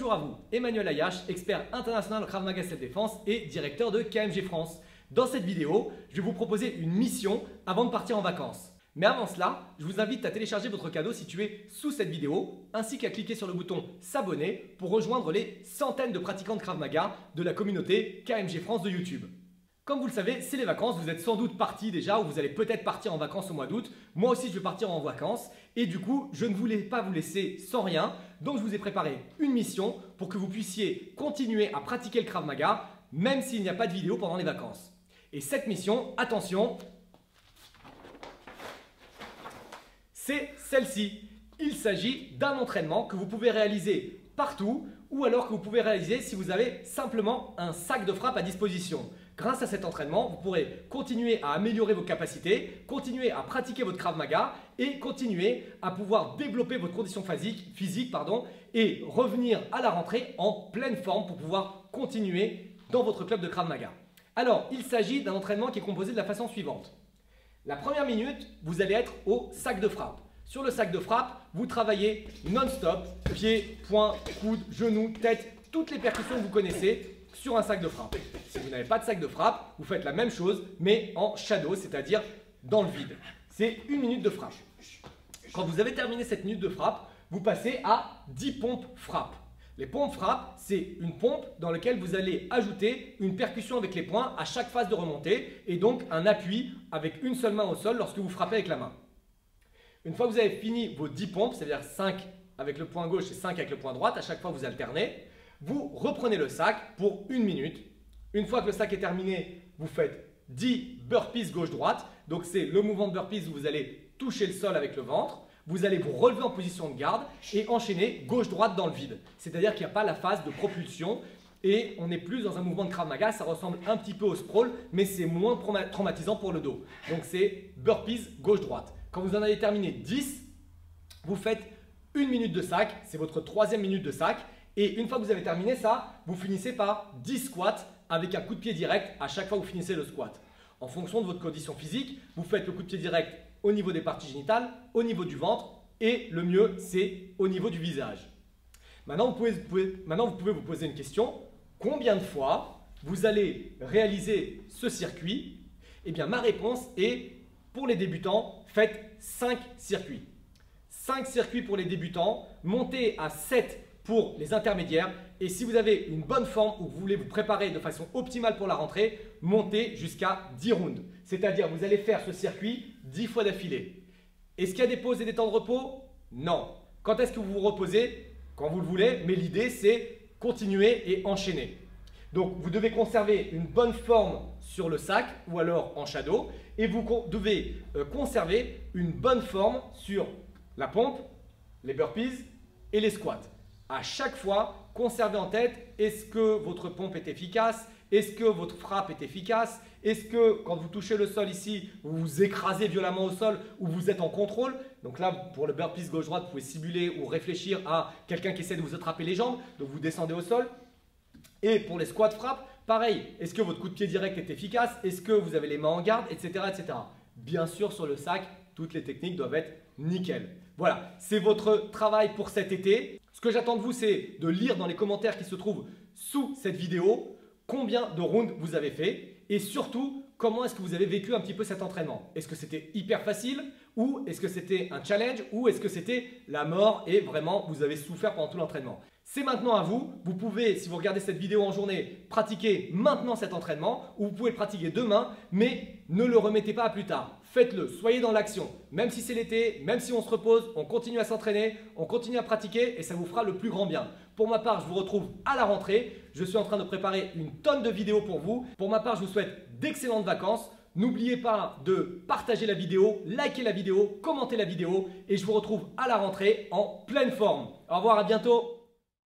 Bonjour à vous, Emmanuel Ayache, expert international en Krav Maga Self-Défense et directeur de KMG France. Dans cette vidéo, je vais vous proposer une mission avant de partir en vacances. Mais avant cela, je vous invite à télécharger votre cadeau situé sous cette vidéo, ainsi qu'à cliquer sur le bouton s'abonner pour rejoindre les centaines de pratiquants de Krav Maga de la communauté KMG France de YouTube. Comme vous le savez, c'est les vacances, vous êtes sans doute partis déjà ou vous allez peut-être partir en vacances au mois d'août. Moi aussi, je vais partir en vacances et du coup, je ne voulais pas vous laisser sans rien. Donc, je vous ai préparé une mission pour que vous puissiez continuer à pratiquer le Krav Maga, même s'il n'y a pas de vidéo pendant les vacances. Et cette mission, attention, c'est celle-ci. Il s'agit d'un entraînement que vous pouvez réaliser partout ou alors que vous pouvez réaliser si vous avez simplement un sac de frappe à disposition. Grâce à cet entraînement, vous pourrez continuer à améliorer vos capacités, continuer à pratiquer votre Krav Maga et continuer à pouvoir développer votre condition physique et revenir à la rentrée en pleine forme pour pouvoir continuer dans votre club de Krav Maga. Alors, il s'agit d'un entraînement qui est composé de la façon suivante. La première minute, vous allez être au sac de frappe. Sur le sac de frappe, vous travaillez non-stop, pieds, poings, coudes, genoux, tête, toutes les percussions que vous connaissez sur un sac de frappe. Si vous n'avez pas de sac de frappe, vous faites la même chose mais en shadow, c'est-à-dire dans le vide. C'est une minute de frappe. Quand vous avez terminé cette minute de frappe, vous passez à 10 pompes frappe. Les pompes frappe, c'est une pompe dans laquelle vous allez ajouter une percussion avec les poings à chaque phase de remontée et donc un appui avec une seule main au sol lorsque vous frappez avec la main. Une fois que vous avez fini vos 10 pompes, c'est-à-dire 5 avec le poing gauche et 5 avec le poing droit, à chaque fois vous alternez, vous reprenez le sac pour une minute. Une fois que le sac est terminé, vous faites 10 burpees gauche-droite. Donc c'est le mouvement de burpees où vous allez toucher le sol avec le ventre. Vous allez vous relever en position de garde et enchaîner gauche-droite dans le vide. C'est-à-dire qu'il n'y a pas la phase de propulsion et on n'est plus dans un mouvement de Krav Maga. Ça ressemble un petit peu au sprawl, mais c'est moins traumatisant pour le dos. Donc c'est burpees gauche-droite. Quand vous en avez terminé 10, vous faites une minute de sac. C'est votre troisième minute de sac. Et une fois que vous avez terminé ça, vous finissez par 10 squats avec un coup de pied direct à chaque fois que vous finissez le squat. En fonction de votre condition physique, vous faites le coup de pied direct au niveau des parties génitales, au niveau du ventre et le mieux, c'est au niveau du visage. Maintenant, vous pouvez vous poser une question. Combien de fois vous allez réaliser ce circuit? Eh bien, ma réponse est pour les débutants, faites 5 circuits. 5 circuits pour les débutants, montez à 7 pour les intermédiaires et si vous avez une bonne forme ou vous voulez vous préparer de façon optimale pour la rentrée, montez jusqu'à 10 rounds. C'est-à-dire vous allez faire ce circuit 10 fois d'affilée. Est-ce qu'il y a des pauses et des temps de repos? Non. Quand est-ce que vous vous reposez? Quand vous le voulez, mais l'idée c'est continuer et enchaîner. Donc vous devez conserver une bonne forme sur le sac ou alors en shadow et vous devez conserver une bonne forme sur la pompe, les burpees et les squats. À chaque fois, conservez en tête, est-ce que votre pompe est efficace? Est-ce que votre frappe est efficace? Est-ce que quand vous touchez le sol ici, vous vous écrasez violemment au sol ou vous êtes en contrôle? Donc là, pour le burpees gauche-droite, vous pouvez simuler ou réfléchir à quelqu'un qui essaie de vous attraper les jambes. Donc vous descendez au sol. Et pour les squats frappe, pareil. Est-ce que votre coup de pied direct est efficace? Est-ce que vous avez les mains en garde, etc., etc. Bien sûr, sur le sac, toutes les techniques doivent être nickel. Voilà, c'est votre travail pour cet été. Ce que j'attends de vous, c'est de lire dans les commentaires qui se trouvent sous cette vidéo combien de rounds vous avez fait et surtout comment est-ce que vous avez vécu un petit peu cet entraînement. Est-ce que c'était hyper facile ou est-ce que c'était un challenge ou est-ce que c'était la mort et vraiment vous avez souffert pendant tout l'entraînement? C'est maintenant à vous. Vous pouvez, si vous regardez cette vidéo en journée, pratiquer maintenant cet entraînement ou vous pouvez le pratiquer demain, mais ne le remettez pas à plus tard. Faites-le, soyez dans l'action. Même si c'est l'été, même si on se repose, on continue à s'entraîner, on continue à pratiquer et ça vous fera le plus grand bien. Pour ma part, je vous retrouve à la rentrée. Je suis en train de préparer une tonne de vidéos pour vous. Pour ma part, je vous souhaite d'excellentes vacances. N'oubliez pas de partager la vidéo, liker la vidéo, commenter la vidéo et je vous retrouve à la rentrée en pleine forme. Au revoir, à bientôt.